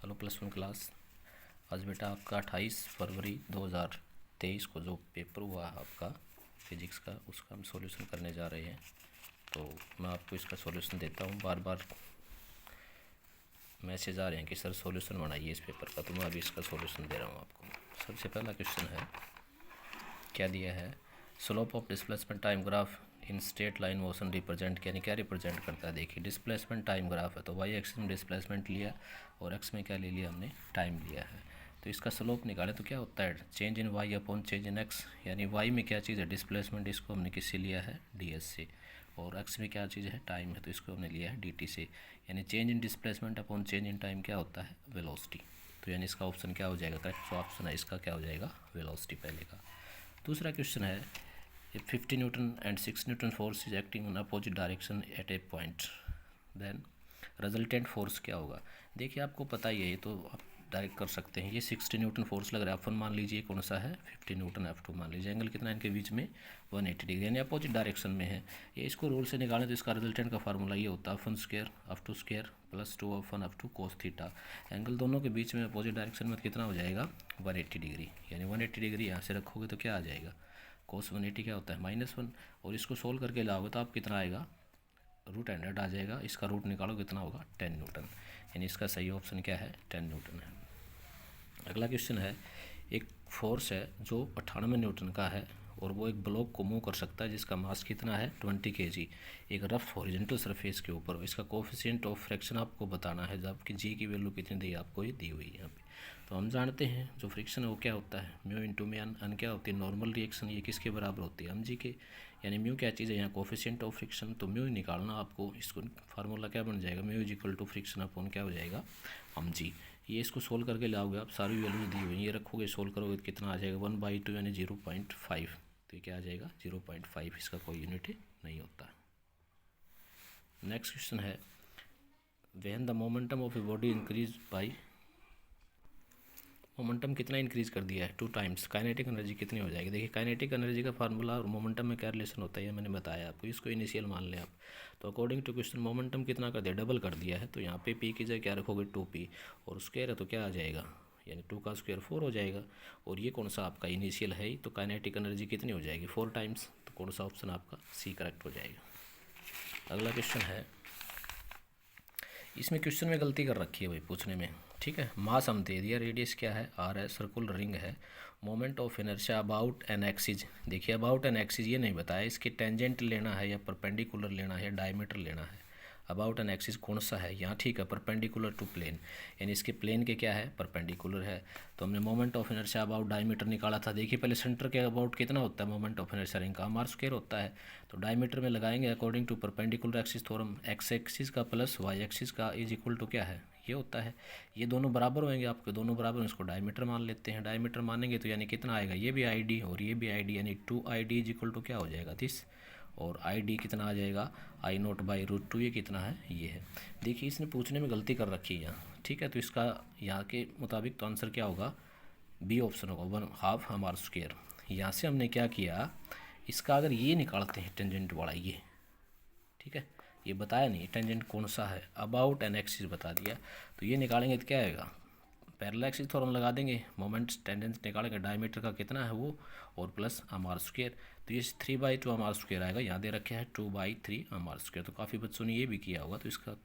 Hello +1 class. आज बेटा आपका 28 फरवरी 2023 को जो पेपर हुआ है आपका फिजिक्स का, उसका हम सॉल्यूशन करने जा रहे हैं। तो मैं आपको इसका सॉल्यूशन देता हूँ। बार बार मैसेज आ रहे हैं कि सर सॉल्यूशन बनाइए इस पेपर का, तो मैं अभी इसका सॉल्यूशन दे रहा हूँ आपको। सबसे पहला क्वेश्चन है, क्या दिया है, slope of displacement time graph in straight line motion represent, यानी क्या रिप्रेजेंट करता है। देखिए डिस्प्लेसमेंट टाइम ग्राफ है, तो वाई एक्सिस में डिस्प्लेसमेंट लिया और एक्स में क्या ले लिया हमने, टाइम लिया है। तो इसका स्लोप निकाले तो क्या होता है, change in Y upon change in X, यानी वाई में क्या चीज़ है, डिस्प्लेसमेंट, इसको हमने किससे लिया है, डी एस से, और एक्स में क्या चीज़ है, टाइम है, तो इसको हमने लिया है डी टी से। यानी change in displacement upon change in time क्या होता है, वेलोसिटी। तो यानी इसका ऑप्शन क्या हो जाएगा, करेक्ट जो ऑप्शन है इसका क्या हो जाएगा, वेलोसिटी पहले का। दूसरा क्वेश्चन है, 50 newton and 6 newton force is acting in opposite direction at a point, then resultant force क्या होगा। देखिए आपको पता ही है, ये तो आप डायरेक्ट कर सकते हैं। ये 60 न्यूटन फोर्स लग रहा है, F1 मान लीजिए, कौन सा है, 50 न्यूटन, F2 मान लीजिए। एंगल कितना है इनके बीच में, 180 डिग्री, यानी अपोजिट डायरेक्शन में है। ये इसको रूल से निकालें तो इसका रिजल्टेंट का फार्मूला ये होता है, F1 square F2 square plus 2 F1 F2 cos theta. Angle दोनों के बीच में अपोजिट डायरेक्शन में कितना हो जाएगा, 180 डिग्री, यानी 180 डिग्री यहाँ से रखोगे तो क्या आ जाएगा, कोस 180 क्या होता है, -1। और इसको सोल्व करके लाओगे तो आप कितना आएगा, √100 आ जाएगा। इसका रूट निकालो कितना होगा, 10 न्यूटन, यानी इसका सही ऑप्शन क्या है, 10 न्यूटन है। अगला क्वेश्चन है, एक फोर्स है जो 98 न्यूटन का है और वो एक ब्लॉक को मूव कर सकता है जिसका मास कितना है, 20 kg, एक रफ हॉरिजॉन्टल सरफेस के ऊपर। इसका कोफिशिएंट ऑफ फ्रिक्शन आपको बताना है, जबकि जी की वैल्यू कितनी दी आपको, ये दी हुई है यहाँ पे। तो हम जानते हैं जो फ्रिक्शन है वो क्या होता है, म्यू इंटू में अन क्या होती है, नॉर्मल रिएक्शन। ये किसके बराबर होती है, एम जी के, यानी म्यू क्या चीज़ है यहाँ, कोफिशिएंट ऑफ फ्रिक्शन। तो म्यू निकालना आपको, इसको फार्मूला क्या बन जाएगा, mu is equal to friction upon क्या हो जाएगा, एम जी। ये इसको सोल्व करके लाओगे आप, सारी वैल्यूज दी हुई, ये रखोगे सोल्व करोगे तो कितना आ जाएगा, 1/2 यानी 0.5। तो ये क्या आ जाएगा, 0.5, इसका कोई यूनिट नहीं होता। नेक्स्ट क्वेश्चन है, when the momentum of a body increase by, momentum कितना इंक्रीज कर दिया है, 2 टाइम्स, काइनेटिक एनर्जी कितनी हो जाएगी। देखिए काइनेटिक एनर्जी का फार्मूला और मोमेंटम में क्या रिलेशन होता है, ये मैंने बताया आपको। इसको इनिशियल मान लें आप, तो अकॉर्डिंग टू क्वेश्चन मोमेंटम कितना कर दिया, डबल कर दिया है। तो यहाँ पे पी की जगह क्या रखोगे, 2p, और स्क्वायर है तो क्या आ जाएगा, यानी 2 का स्क्वायर 4 हो जाएगा। और ये कौन सा आपका इनिशियल है, तो काइनेटिक एनर्जी कितनी हो जाएगी, 4 टाइम्स। तो कौन सा ऑप्शन आपका सी करेक्ट हो जाएगा। अगला क्वेश्चन है, इसमें क्वेश्चन में गलती कर रखी है भाई पूछने में, ठीक है। मास हम दे दिया, रेडियस क्या है, आर है, सर्कुलर रिंग है, moment of inertia about an axis. देखिए अबाउट एन एक्सिस ये नहीं बताया, इसके टेंजेंट लेना है या परपेंडिकुलर लेना है या डायमीटर लेना है। अबाउट एन एक्सिस कौन सा है यहाँ, ठीक है, परपेंडिकुलर टू प्लेन, यानी इसके प्लेन के क्या है, परपेंडिकुलर है। तो हमने moment of inertia about diameter निकाला था। देखिए पहले सेंटर के अबाउट कितना होता है, मोमेंट ऑफ इनर्शिया रिंग का आर स्क्वायर होता है। तो डायमीटर में लगाएंगे according to perpendicular axis theorem, X axis का प्लस वाई एक्सिस का इज इक्वल टू क्या है, ये होता है। ये दोनों बराबर होंगे आपके, दोनों बराबर, इसको डायमीटर मान लेते हैं। डायमीटर मानेंगे तो यानी कितना आएगा, ये भी आई डी और ये भी आई डी, यानी 2ID इज इक्वल टू क्या हो जाएगा, 30, और आई डी कितना आ जाएगा, I0/√2, ये कितना है, ये है। देखिए इसने पूछने में गलती कर रखी है यहाँ, ठीक है। तो इसका यहाँ के मुताबिक तो आंसर क्या होगा, बी ऑप्शन होगा, 1/2 हमारा स्क्वायर। यहाँ से हमने क्या किया, इसका अगर ये निकालते हैं टेंजेंट वाला, ये ठीक है, ये बताया नहीं टेंजेंट कौन सा है, अबाउट एन एक्सिस बता दिया। तो ये निकालेंगे तो क्या आएगा, पैरेलल एक्सिस थ्योरम लगा देंगे, मोमेंट टेंजेंट निकालेंगे, डायमीटर का कितना है वो, और प्लस आर स्क्वायर। तो ये 3/2 आर स्क्वायर आएगा, यहाँ दे रखे हैं 2/3 आर स्क्वायर। तो काफ़ी बच्चों ने ये भी किया होगा, तो इसका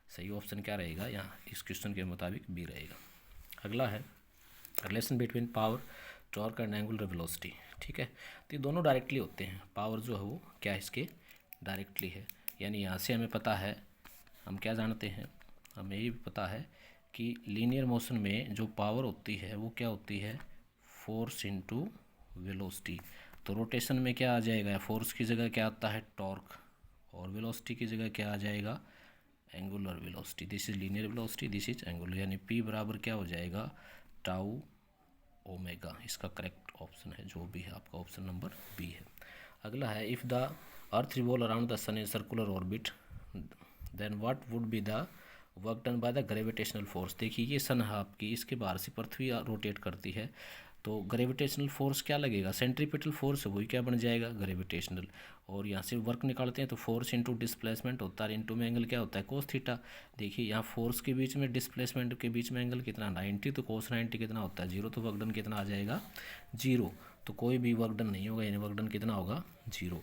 सही ऑप्शन क्या रहेगा, यहाँ इस क्वेश्चन के मुताबिक बी रहेगा। अगला है, relation between power, torque and angular velocity, ठीक है। तो ये दोनों डायरेक्टली होते हैं, पावर जो है वो क्या इसके डायरेक्टली है, यानी यहाँ से हमें पता है, हम क्या जानते हैं, हमें ये भी पता है कि लीनियर मोशन में जो पावर होती है वो क्या होती है, फोर्स इनटू वेलोसिटी। तो रोटेशन में क्या आ जाएगा, फोर्स की जगह क्या आता है, टॉर्क, और वेलोसिटी की जगह क्या आ जाएगा, angular velocity. This is linear velocity, this is angular, यानी P बराबर क्या हो जाएगा, टाउ ओमेगा। इसका करेक्ट ऑप्शन है जो भी है आपका, ऑप्शन नंबर बी है। अगला है, if the earth revolve around the sun in circular orbit then what would be the work done by the gravitational force. देखिए ये सन है आपकी, इसके बाहर से पृथ्वी रोटेट करती है, तो ग्रेविटेशनल फोर्स क्या लगेगा, सेंट्रीपिटल फोर्स है वही क्या बन जाएगा ग्रेविटेशनल। और यहाँ से वर्क निकालते हैं तो फोर्स इंटू डिस्प्लेसमेंट होता है, इंटू में एंगल क्या होता है कोस थीटा। देखिए यहाँ फोर्स के बीच में डिस्प्लेसमेंट के बीच में एंगल कितना 90, तो कोस 90 कितना होता है 0, तो वर्क डन कितना आ जाएगा 0। तो कोई भी वर्क डन नहीं होगा, यानी वर्क डन कितना होगा 0।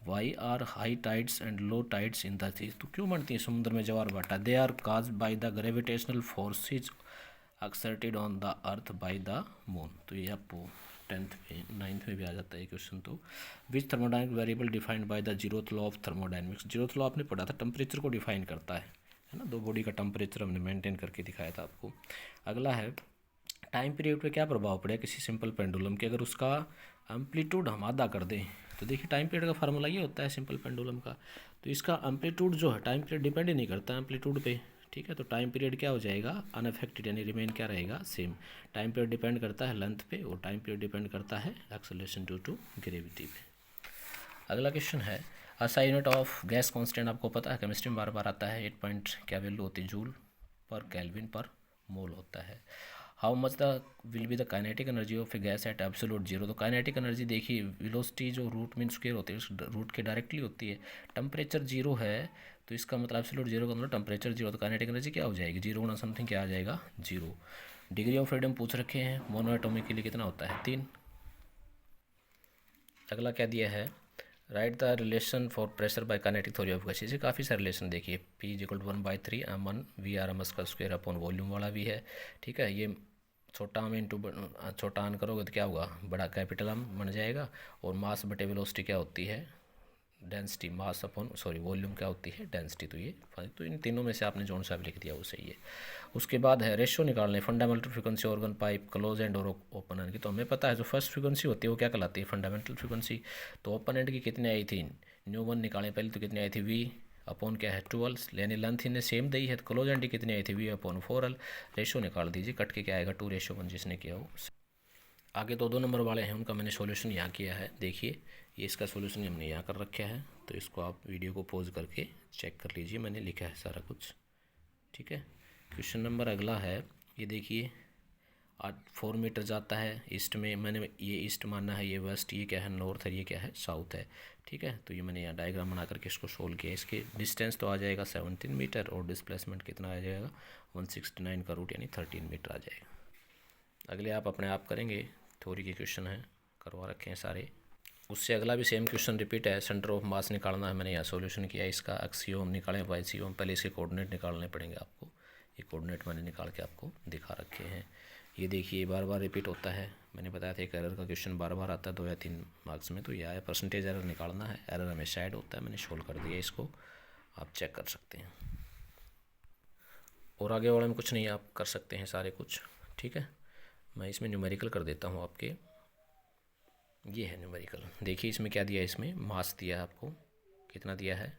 Why are high tides and low tides in the sea, तो क्यों बनती है समुद्र में ज्वार भाटा, they are cause by the gravitational forces exerted on the earth by the moon. तो ये आपको 10th में 9th में भी आ जाता है क्वेश्चन। तो which thermodynamic variable defined by the zeroth law of thermodynamics, zeroth law आपने पढ़ा था, टेम्परेचर को डिफाइन करता है ना, दो बॉडी का टेम्परेचर हमने मेंटेन करके दिखाया था आपको। अगला है टाइम पीरियड पे क्या प्रभाव पड़ेगा किसी सिंपल पेंडुलम के, अगर उसका एम्पलीट्यूड हम आधा कर दें। तो देखिए टाइम पीरियड का फार्मूला ये होता है सिंपल पेंडुलम का, तो इसका एम्पलीट्यूड जो है टाइम पीरियड डिपेंड ही नहीं करता एम्पलीट्यूड पे, ठीक है। तो टाइम पीरियड क्या हो जाएगा अनअफेक्टेड, यानी रिमेन क्या रहेगा सेम। टाइम पीरियड डिपेंड करता है लेंथ पे और टाइम पीरियड डिपेंड करता है एक्सेलरेशन ड्यू टू ग्रेविटी पे। अगला क्वेश्चन है SI unit of gas constant, आपको पता है केमिस्ट्री में बार बार आता है, 8 पॉइंट क्या वैल्यू होती है जूल पर केल्विन पर मोल होता है। How much the will be the kinetic energy of A gas at absolute zero, तो काइनेटिक एनर्जी देखिए वेलोसिटी जो रूट मीन स्क्वायर होती है उस रूट के डायरेक्टली होती है। टेम्परेचर जीरो है तो इसका मतलब एब्सोल्यूट जीरो का मतलब टेम्परेचर जीरो, तो काइनेटिक एनर्जी क्या हो जाएगी जीरो गुना समथिंग क्या आ जाएगा 0। डिग्री ऑफ फ्रीडम पूछ रखे हैं, मोनो एटॉमिक के लिए कितना होता है 3। अगला क्या दिया है right the relation for pressure by kinetic theory of gases, काफ़ी सारे रिलेशन देखिए P = 1/3 m1 Vrms का स्क्वायर अपॉन वॉल्यूम वाला भी है, ठीक है। ये छोटा आम इंटू छोटा आन करोगे तो क्या होगा बड़ा कैपिटल आम बन जाएगा, और मास बटे वेलोसिटी क्या होती है density, mass upon sorry volume क्या होती है डेंसिटी। तो ये तो इन तीनों में से आपने जो सा भी लिख दिया वो सही है। उसके बाद है रेशियो निकालने fundamental frequency organ pipe close and और ओपन एंड की, तो हमें पता है जो फर्स्ट फ्रीक्वेंसी होती है वो क्या कहलाती है फंडामेंटल फ्रीक्वेंसी। तो ओपन एंड की कितनी आई थी न्यू 1 निकालें पहले, तो कितनी आई थी V अपॉन क्या है 12, यानी लेंथ इन्हें सेम दी है, तो क्लोज एंड की कितनी आई थी V अपॉन 4L। रेशियो निकाल दीजिए कट के क्या आएगा 2:1 जिसने किया हो। आगे 2 नंबर वाले हैं उनका मैंने सॉल्यूशन यहाँ किया है, देखिए ये इसका सॉल्यूशन हमने यहाँ कर रखा है, तो इसको आप वीडियो को पॉज करके चेक कर लीजिए, मैंने लिखा है सारा कुछ, ठीक है। क्वेश्चन नंबर अगला है ये देखिए 4 मीटर जाता है ईस्ट में, मैंने ये ईस्ट मानना है, ये वेस्ट, ये क्या है नॉर्थ है, ये क्या है साउथ है, ठीक है। तो ये मैंने यहाँ डायग्राम बना करके इसको सोल्व किया। इसके डिस्टेंस तो आ जाएगा 17 मीटर और डिस्प्लेसमेंट कितना आ जाएगा 169 का रूट यानी 13 मीटर आ जाएगा। अगले आप अपने आप करेंगे, थ्योरी के क्वेश्चन हैं करवा रखे हैं सारे। उससे अगला भी सेम क्वेश्चन रिपीट है, सेंटर ऑफ मास निकालना है, मैंने यहाँ सॉल्यूशन किया। इसका एक्सियोम निकालें वाईसियोम, पहले इसके कोऑर्डिनेट निकालने पड़ेंगे आपको, ये कोऑर्डिनेट मैंने निकाल के आपको दिखा रखे हैं। ये देखिए बार बार रिपीट होता है, मैंने बताया था एक एरर का क्वेश्चन बार बार आता है 2 या 3 मार्क्स में, तो यह है परसेंटेज एरर निकालना है, एरर हमेशा ऐड होता है, मैंने सोल्व कर दिया इसको, आप चेक कर सकते हैं। और आगे वाले में कुछ नहीं, आप कर सकते हैं सारे कुछ, ठीक है। मैं इसमें न्यूमेरिकल कर देता हूँ आपके, ये है न्यूमेरिकल। देखिए इसमें क्या दिया है, इसमें मास दिया है आपको, कितना दिया है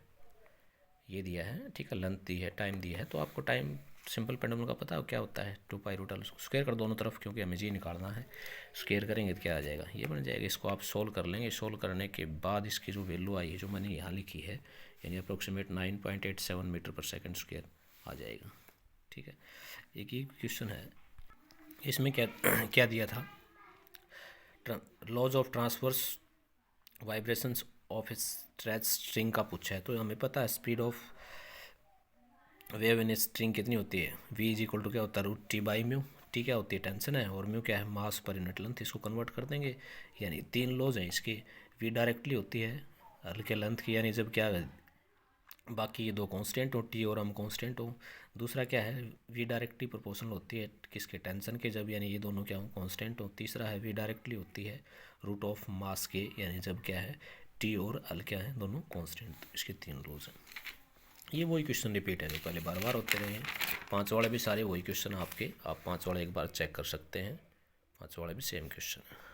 ये दिया है, ठीक है, लेंथ दी है, टाइम दिया है। तो आपको टाइम सिंपल पेंडुलम का पता है क्या होता है 2π√L, उसको स्क्वायर कर दोनों तरफ क्योंकि हमें जी निकालना है, स्क्वायर करेंगे तो क्या आ जाएगा ये बन जाएगा। इसको आप सोल्व कर लेंगे, सोल्व करने के बाद इसकी जो वैल्यू आई है जो मैंने यहाँ लिखी है यानी अप्रोक्सीमेट 9.87 मीटर पर सेकेंड स्क्वायर आ जाएगा, ठीक है। एक ही क्वेश्चन है इसमें क्या क्या दिया था laws of transverse vibrations of stretch string का पूछा है। तो हमें पता है speed of wave in string कितनी होती है V = क्या होता है √T/μ, T क्या होती है टेंशन है और म्यू क्या है मास पर यूनिट लेंथ। इसको कन्वर्ट कर देंगे, यानी 3 लॉज हैं इसके, V डायरेक्टली होती है हल्के लेंथ की, यानी जब क्या बाकी ये 2 कांस्टेंट हो T और m कांस्टेंट हो। दूसरा क्या है V डायरेक्टली प्रोपोर्शनल होती है किसके टेंशन के, जब यानी ये दोनों क्या हो कांस्टेंट हो। तीसरा है V डायरेक्टली होती है √ऑफ मास के, यानी जब क्या है T और L क्या है दोनों कांस्टेंट। इसके 3 रूल्स हैं। ये वही क्वेश्चन रिपीट है जो पहले बार बार होते रहे हैं। 5 वाले भी सारे वही क्वेश्चन आपके, आप 5 वाले एक बार चेक कर सकते हैं, 5 वाले भी सेम क्वेश्चन है।